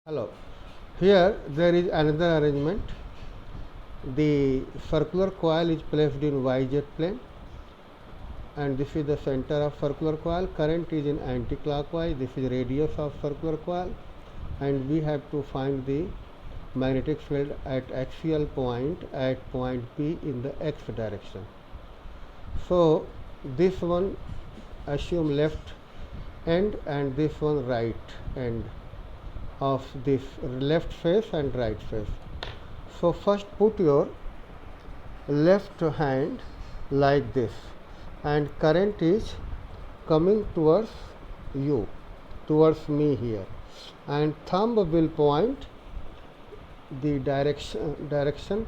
Hello. Here there is another arrangement. The circular coil is placed in YZ plane, and this is the center of circular coil. Current is in anti-clockwise. This is radius of circular coil, and we have to find the magnetic field at axial point at point P in the x direction. So this one assume left end and this one right end of this left face and right face. So first put your left hand like this, and current is coming towards you, towards me here, and thumb will point the direction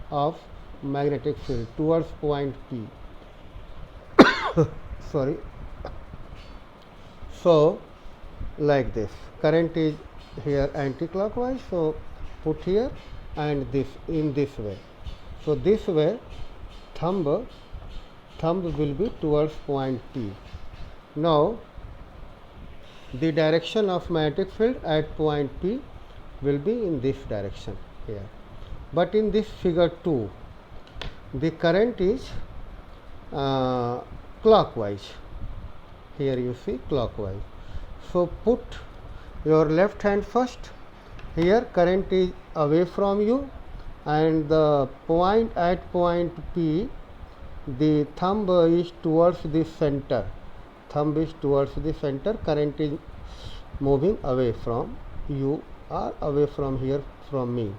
of magnetic field towards point P. Sorry. So like this, current is here anti-clockwise, so put here and this in this way. So this way thumb will be towards point P. Now the direction of magnetic field at point P will be in this direction here, but in this figure 2 the current is clockwise. Here you see clockwise. So put your left hand first. Here current is away from you, and the point at point P, the thumb is towards the center. Thumb is towards the center. Current is moving away from you or away from here from me.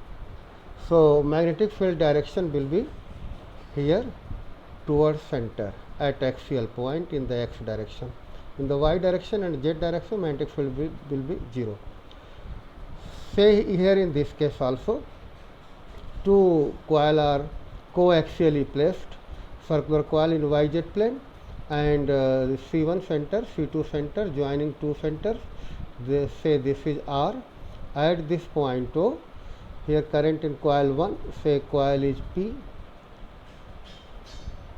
So magnetic field direction will be here towards center at axial point in the x direction. In the y direction and z direction, magnetic field will be 0. Say here in this case also, two coil are coaxially placed, circular coil in YZ plane, and C1 center, C2 center joining two centers. They say this is R. At this point O, here current in coil 1, say coil is P.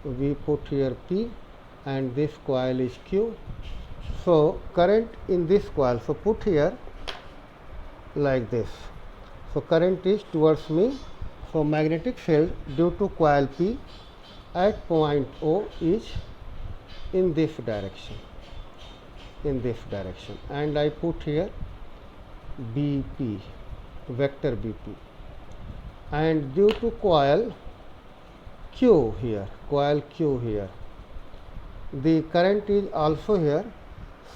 We put here P, and this coil is Q. So current in this coil, so put here like this. So current is towards me. So magnetic field due to coil P at point O is in this direction, and I put here BP, vector BP, and due to coil Q here, the current is also here.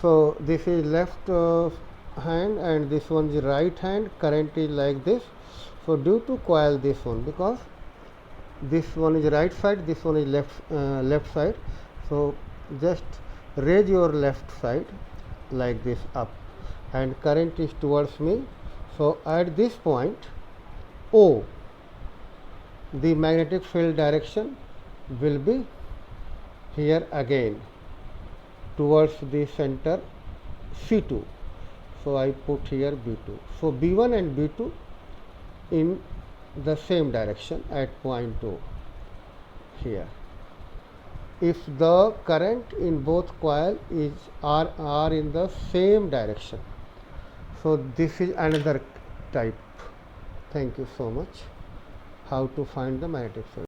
So this is left hand and this one is right hand. Current is like this. So due to coil this one, because this one is right side, this one is left side, so just raise your left side like this up, and current is towards me. So at this point O, the magnetic field direction will be here again towards the center C2. So I put here B2. So B1 and B2 in the same direction at point O here. If the current in both coil is are in the same direction, so this is another type. Thank you so much. How to find the magnetic field.